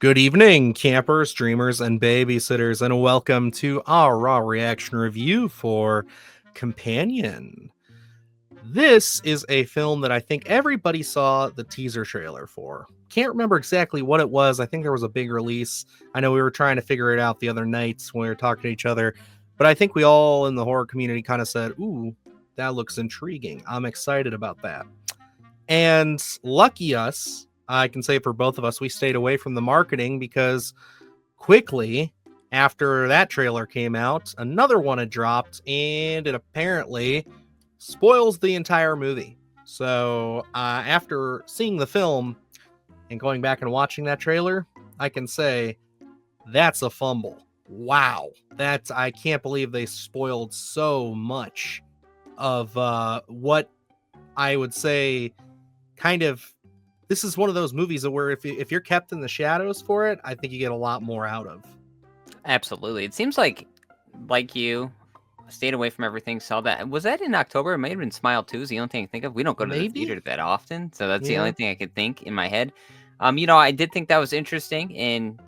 Good evening, campers, dreamers, and babysitters, and welcome to our Raw Reaction review for Companion. This is a film that I think everybody saw the teaser trailer for. Can't remember exactly what it was. I think there was a big release. I know we were trying to figure it out the other nights when we were talking to each other, but I think we all in the horror community kind of said, ooh, that looks intriguing. I'm excited about that. And lucky us, I can say for both of us, we stayed away from the marketing because quickly after that trailer came out, another one had dropped and it apparently spoils the entire movie. So after seeing the film and going back and watching that trailer, I can say that's a fumble. Wow. I can't believe they spoiled so much of what I would say kind of this is one of those movies where if you're kept in the shadows for it, I think you get a lot more out of. Absolutely. It seems like you, stayed away from everything, saw that. Was that in October? It might have been Smile 2 is the only thing I can think of. We don't go to the theater that often, so that's the only thing I could think in my head. I did think that was interesting and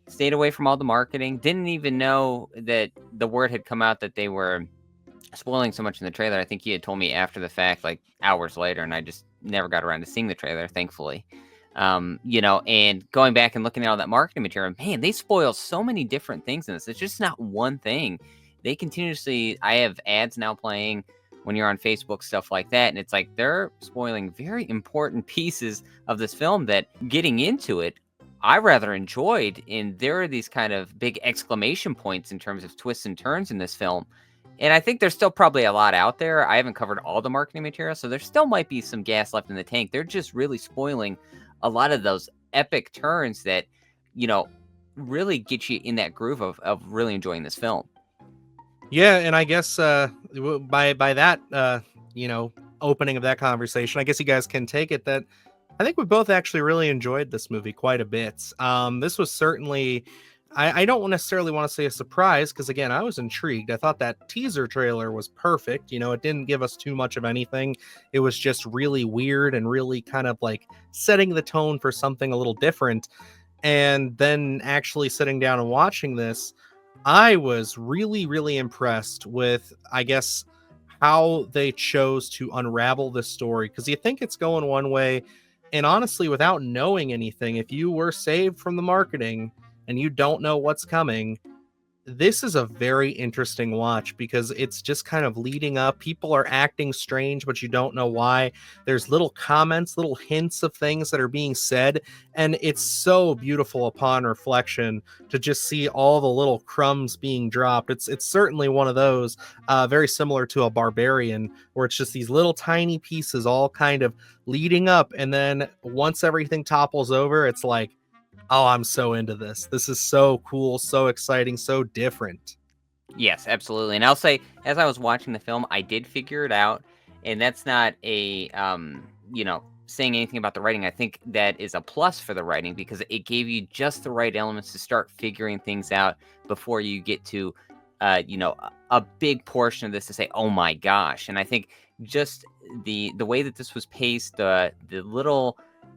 stayed away from all the marketing. Didn't even know that the word had come out that they were spoiling so much in the trailer. I think you had told me after the fact, like hours later, and I just never got around to seeing the trailer, thankfully. And going back and looking at all that marketing material, man, they spoil so many different things in this. It's just not one thing. They continuously, I have ads now playing when you're on Facebook, stuff like that. And it's like, they're spoiling very important pieces of this film that getting into it, I rather enjoyed. And there are these kind of big exclamation points in terms of twists and turns in this film. And I think there's still probably a lot out there. I haven't covered all the marketing material, so there still might be some gas left in the tank. They're just really spoiling a lot of those epic turns that, really get you in that groove of really enjoying this film. Yeah, and I guess by that opening of that conversation, I guess you guys can take it that I think we both actually really enjoyed this movie quite a bit. This was certainly I don't necessarily want to say a surprise because, again, I was intrigued. I thought that teaser trailer was perfect. It didn't give us too much of anything. It was just really weird and really kind of like setting the tone for something a little different. And then actually sitting down and watching this, I was really, really impressed with, I guess, how they chose to unravel this story. Because you think it's going one way. And honestly, without knowing anything, if you were saved from the marketing and you don't know what's coming, this is a very interesting watch because it's just kind of leading up. People are acting strange, but you don't know why. There's little comments, little hints of things that are being said, and it's so beautiful upon reflection to just see all the little crumbs being dropped. It's certainly one of those very similar to a Barbarian, where it's just these little tiny pieces all kind of leading up, and then once everything topples over, it's like, oh, I'm so into this. This is so cool, so exciting, so different. Yes, absolutely. And I'll say, as I was watching the film, I did figure it out. And that's not saying anything about the writing. I think that is a plus for the writing because it gave you just the right elements to start figuring things out before you get to, a big portion of this to say, oh my gosh. And I think just the way that this was paced, the little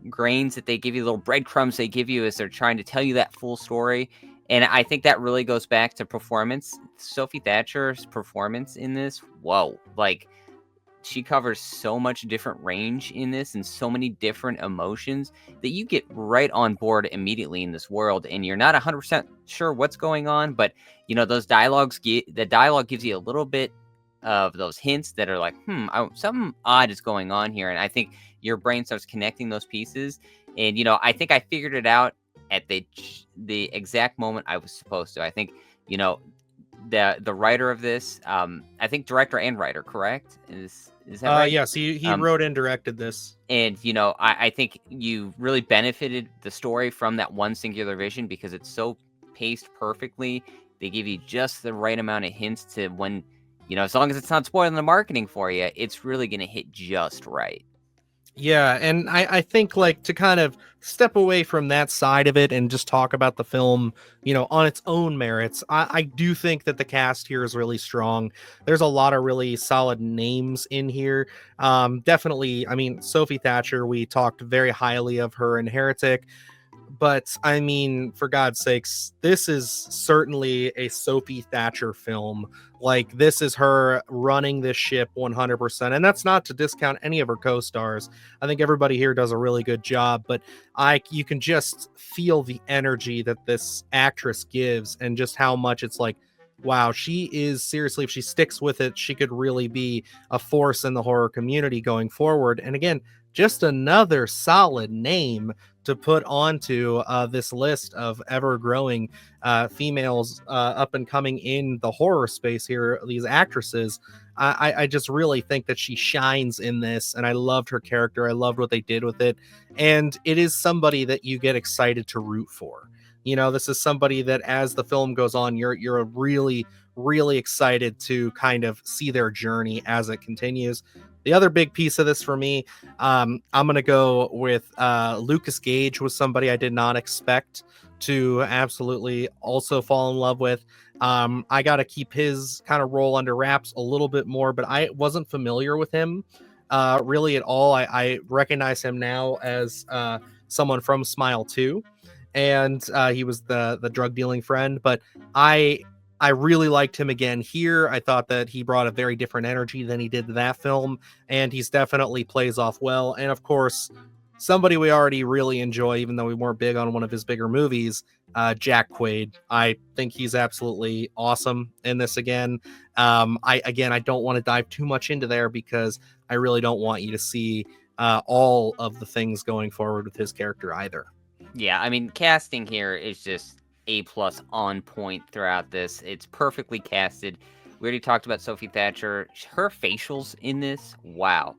grains that they give you, little breadcrumbs they give you as they're trying to tell you that full story. And I think that really goes back to performance. Sophie Thatcher's performance in this, whoa, like she covers so much different range in this and so many different emotions that you get right on board immediately in this world. And you're not 100% sure what's going on, but those dialogues, the dialogue gives you a little bit of those hints that are like, something odd is going on here. And I think your brain starts connecting those pieces. And, I think I figured it out at the exact moment I was supposed to. I think, the writer of this, I think director and writer, correct? Is that right? Yes, he wrote and directed this. And, I think you really benefited the story from that one singular vision because it's so paced perfectly. They give you just the right amount of hints to when, as long as it's not spoiling the marketing for you, it's really going to hit just right. Yeah, and I think like to kind of step away from that side of it and just talk about the film, on its own merits. I do think that the cast here is really strong. There's a lot of really solid names in here. Definitely, I mean, Sophie Thatcher, we talked very highly of her in Heretic. but I mean, for God's sakes, this is certainly a Sophie Thatcher film. Like, this is her running this ship 100%. And that's not to discount any of her co-stars. I think everybody here does a really good job, but you can just feel the energy that this actress gives and just how much it's like, wow, she is seriously, if she sticks with it, she could really be a force in the horror community going forward. And again, just another solid name to put onto this list of ever-growing females up and coming in the horror space here, these actresses. I just really think that she shines in this, and I loved her character. I loved what they did with it, and it is somebody that you get excited to root for. You know, this is somebody that as the film goes on, you're really, really excited to kind of see their journey as it continues. The other big piece of this for me, I'm going to go with Lucas Gage was somebody I did not expect to absolutely also fall in love with. I got to keep his kind of role under wraps a little bit more, but I wasn't familiar with him really at all. I recognize him now as someone from Smile 2, and he was the drug dealing friend, but I really liked him again here. I thought that he brought a very different energy than he did to that film, and he's definitely plays off well. And of course, somebody we already really enjoy, even though we weren't big on one of his bigger movies, Jack Quaid. I think he's absolutely awesome in this again. I don't want to dive too much into there because I really don't want you to see all of the things going forward with his character either. Yeah, I mean, casting here is just A+ on point throughout this. It's perfectly casted. We already talked about Sophie Thatcher. Her facials in this, wow.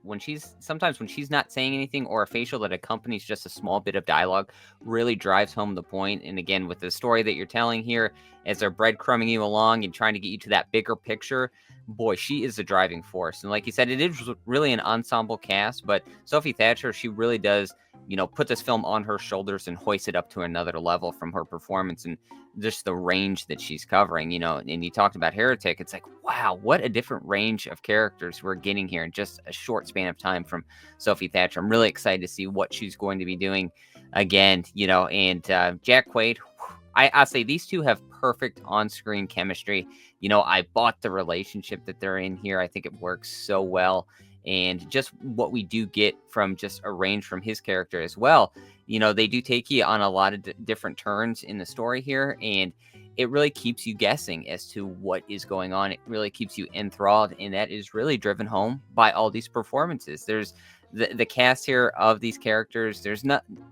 Sometimes when she's not saying anything, or a facial that accompanies just a small bit of dialogue, really drives home the point. And again, with the story that you're telling here, as they're breadcrumbing you along and trying to get you to that bigger picture, boy, she is the driving force. And like you said, it is really an ensemble cast, but Sophie Thatcher, she really does, put this film on her shoulders and hoist it up to another level from her performance and just the range that she's covering, and you talked about Heretic. It's like, wow, what a different range of characters we're getting here in just a short span of time from Sophie Thatcher. I'm really excited to see what she's going to be doing again, and Jack Quaid. I say these two have perfect on-screen chemistry. I bought the relationship that they're in here. I think it works so well. And just what we do get from just a range from his character as well. They do take you on a lot of different turns in the story here. And it really keeps you guessing as to what is going on. It really keeps you enthralled. And that is really driven home by all these performances. There's the cast here of these characters.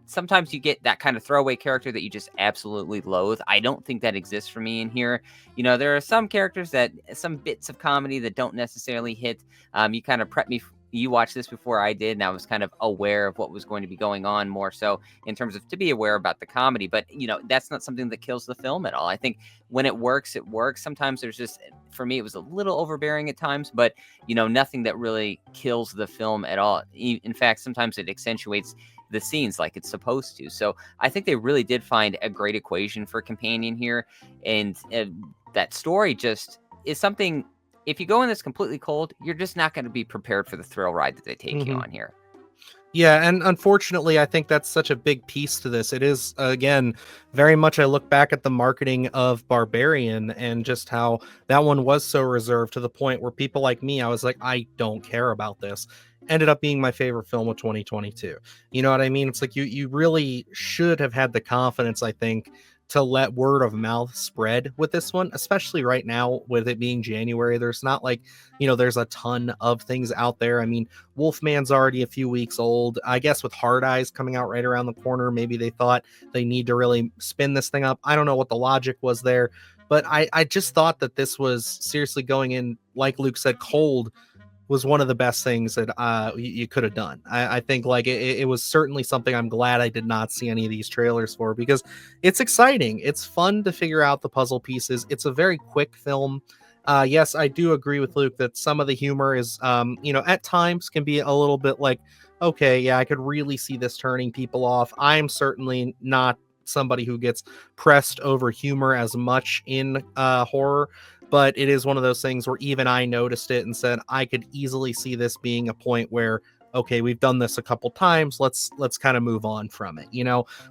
Sometimes you get that kind of throwaway character that you just absolutely loathe. I don't think that exists for me in here. There are some characters some bits of comedy that don't necessarily hit. You kind of prep me. You watched this before I did, and I was kind of aware of what was going to be going on more so in terms of to be aware about the comedy. But, that's not something that kills the film at all. I think when it works, it works. Sometimes there's just, for me, it was a little overbearing at times, but, nothing that really kills the film at all. In fact, sometimes it accentuates the scenes like it's supposed to. So I think they really did find a great equation for companion here. And that story just is something. If you go in this completely cold, you're just not going to be prepared for the thrill ride that they take you on here. Yeah, and unfortunately, I think that's such a big piece to this. It is, again, very much I look back at the marketing of Barbarian and just how that one was so reserved to the point where people like me, I was like, I don't care about this. Ended up being my favorite film of 2022. You know what I mean? It's like you really should have had the confidence, I think, to let word of mouth spread with this one, especially right now with it being January. There's not like, there's a ton of things out there. I mean, Wolfman's already a few weeks old. I guess with Hard Eyes coming out right around the corner, maybe they thought they need to really spin this thing up. I don't know what the logic was there, but I just thought that this was seriously going in, like Luke said, cold, was one of the best things that you could have done. I think like it was certainly something I'm glad I did not see any of these trailers for, because it's exciting. It's fun to figure out the puzzle pieces. It's a very quick film. Yes, I do agree with Luke that some of the humor is, at times can be a little bit like, okay, yeah, I could really see this turning people off. I'm certainly not somebody who gets pressed over humor as much in horror, but it is one of those things where even I noticed it and said I could easily see this being a point where okay, we've done this a couple times, let's kind of move on from it,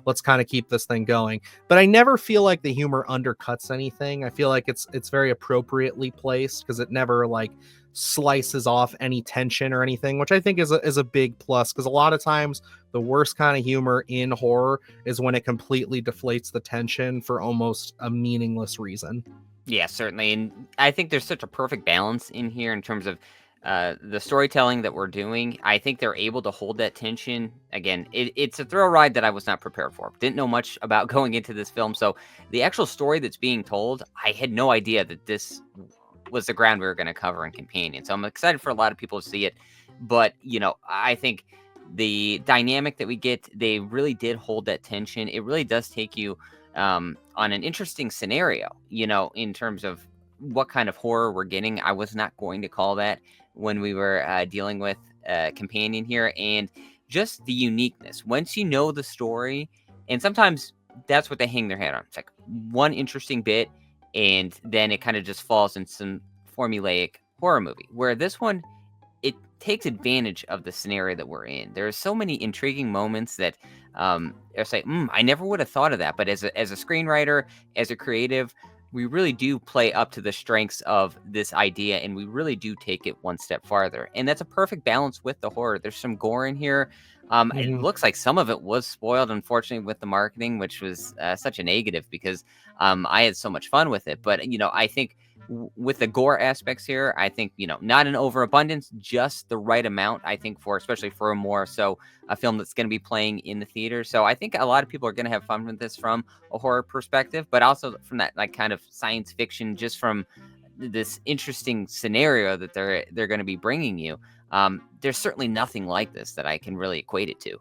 let's kind of keep this thing going. But I never feel like the humor undercuts anything. I feel like it's very appropriately placed, because it never like slices off any tension or anything, which I think is a big plus, because a lot of times the worst kind of humor in horror is when it completely deflates the tension for almost a meaningless reason. Yeah, certainly. And I think there's such a perfect balance in here in terms of the storytelling that we're doing. I think they're able to hold that tension. Again, it's a thrill ride that I was not prepared for. Didn't know much about going into this film. So the actual story that's being told, I had no idea that this was the ground we were going to cover in Companion. So I'm excited for a lot of people to see it. But, I think the dynamic that we get, they really did hold that tension. It really does take you on an interesting scenario, in terms of what kind of horror we're getting. I was not going to call that when we were dealing with Companion here, and just the uniqueness. Once you know the story, and sometimes that's what they hang their hat on. It's like one interesting bit, and then it kind of just falls in some formulaic horror movie. Where this one, it takes advantage of the scenario that we're in. There are so many intriguing moments that it's like, I never would have thought of that. But as a screenwriter, as a creative, we really do play up to the strengths of this idea, and we really do take it one step farther. And that's a perfect balance with the horror. There's some gore in here. It Mhm. looks like some of it was spoiled, unfortunately, with the marketing, which was such a negative, because I had so much fun with it. But I think with the gore aspects here, I think not an overabundance, just the right amount. I think especially for a film that's going to be playing in the theater. So I think a lot of people are going to have fun with this from a horror perspective, but also from that like kind of science fiction, just from this interesting scenario that they're going to be bringing you. There's certainly nothing like this that I can really equate it to.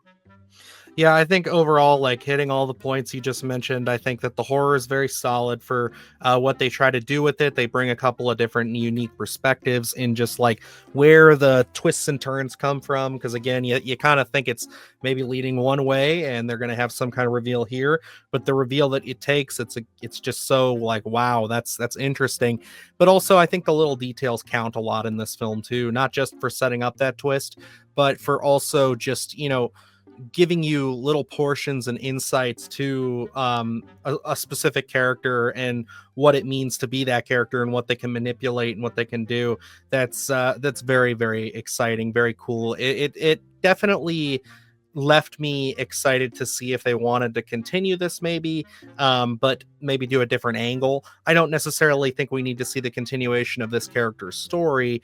Yeah, I think overall, like hitting all the points you just mentioned, I think that the horror is very solid for what they try to do with it. They bring a couple of different unique perspectives in just like where the twists and turns come from. Because again, you kind of think it's maybe leading one way, and they're going to have some kind of reveal here, but the reveal that it takes, it's just so like, wow, that's interesting. But also, I think the little details count a lot in this film too, not just for setting up that twist, but for also just giving you little portions and insights to a specific character and what it means to be that character and what they can manipulate and what they can do. That's very, very exciting, very cool. It definitely left me excited to see if they wanted to continue this, maybe, but maybe do a different angle. I don't necessarily think we need to see the continuation of this character's story,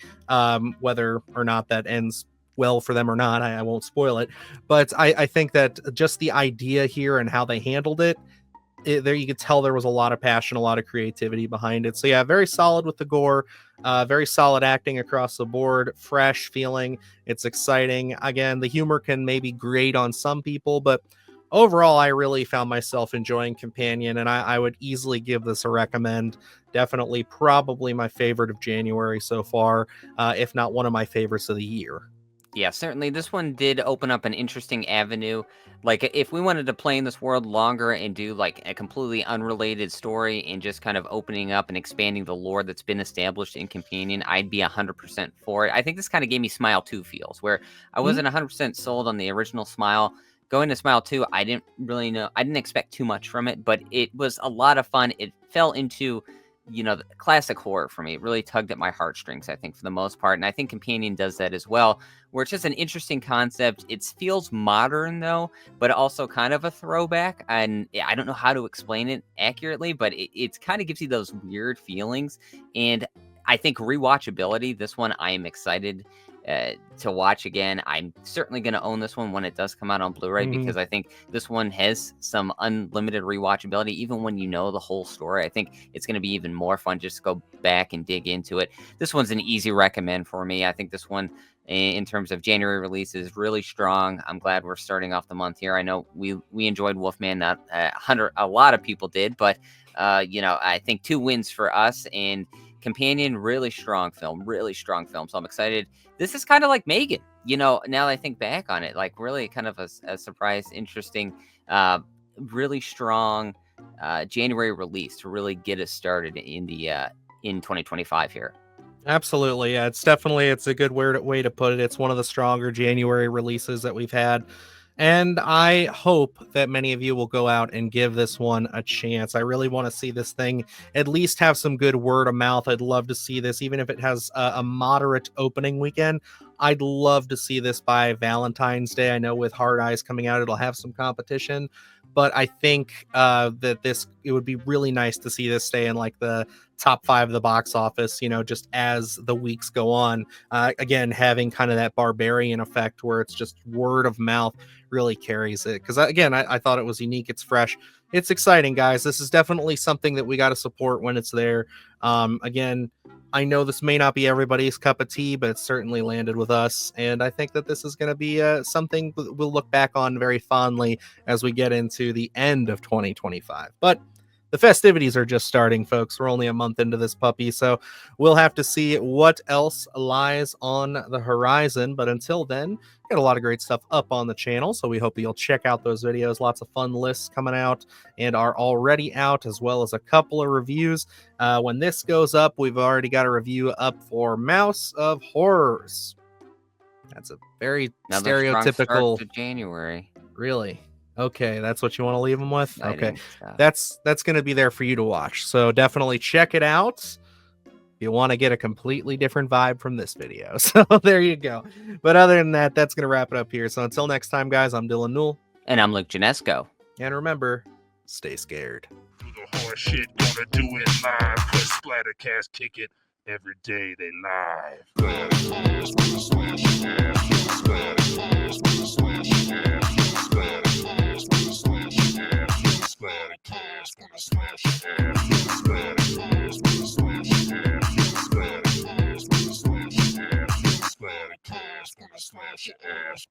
whether or not that ends well for them or not. I won't spoil it, but I think that just the idea here and how they handled it, there you could tell there was a lot of passion, a lot of creativity behind it. So yeah, very solid with the gore, very solid acting across the board, fresh feeling. It's exciting. Again, the humor can maybe grate on some people, but overall, I really found myself enjoying Companion, and I would easily give this a recommend. Definitely, probably my favorite of January so far, if not one of my favorites of the year. Yeah, certainly. This one did open up an interesting avenue. Like, if we wanted to play in this world longer and do like a completely unrelated story and just kind of opening up and expanding the lore that's been established in Companion, I'd be 100% for it. I think this kind of gave me Smile 2 feels, where I Mhm. wasn't 100% sold on the original Smile. Going to Smile 2, I didn't really know, I didn't expect too much from it, but it was a lot of fun. It fell into the classic horror for me. It really tugged at my heartstrings, I think, for the most part. And I think Companion does that as well, where it's just an interesting concept. It feels modern, though, but also kind of a throwback. And I don't know how to explain it accurately, but it kind of gives you those weird feelings. And I think rewatchability, this one, I am excited to watch again. I'm certainly going to own this one when it does come out on Blu-ray, Mhm. because I think this one has some unlimited rewatchability. Even when you know the whole story, I think it's going to be even more fun just to go back and dig into it. This one's an easy recommend for me. I think this one, in terms of January release, is really strong. I'm glad we're starting off the month here. I know we enjoyed Wolfman. Not a lot of people did, but I think 2 wins for us. And Companion, really strong film, really strong film. So I'm excited. This is kind of like Megan, now that I think back on it, like really kind of a surprise, interesting, uh, really strong January release to really get us started in 2025 here. Absolutely. Yeah, it's a good way to put it. It's one of the stronger January releases that we've had. And I hope that many of you will go out and give this one a chance. I really want to see this thing at least have some good word of mouth. I'd love to see this, even if it has a moderate opening weekend. I'd love to see this by Valentine's Day. I know with Hard Eyes coming out, it'll have some competition, but I think that it would be really nice to see this stay in like the top 5 of the box office, just as the weeks go on. Again, having kind of that Barbarian effect where it's just word of mouth really carries it. Because again, I thought it was unique. It's fresh. It's exciting, guys. This is definitely something that we got to support when it's there. Again, I know this may not be everybody's cup of tea, but it's certainly landed with us. And I think that this is going to be something we'll look back on very fondly as we get into the end of 2025. But the festivities are just starting, folks. We're only a month into this puppy, so we'll have to see what else lies on the horizon. But until then, got a lot of great stuff up on the channel, so we hope you'll check out those videos. Lots of fun lists coming out and are already out, as well as a couple of reviews. When this goes up, we've already got a review up for Mouse of Horrors. That's a very stereotypical to January. Really? Okay, that's what you want to leave them with? Exciting Okay. stuff. That's going to be there for you to watch. So definitely check it out. You want to get a completely different vibe from this video. So there you go. But other than that, that's going to wrap it up here. So until next time, guys, I'm Dylan Newell. And I'm Luke Janesco. And remember, stay scared. Do the horse shit, gonna do it live. Cause Splattercast kick it every day they live. Splattercast, gonna smash your ass. Splattercast, gonna smash your ass. Splattercast, gonna smash your ass. Splattercast, gonna smash your ass. Splattercast, gonna smash your ass. Splattercast, gonna smash your ass. Splattercast, gonna smash your ass.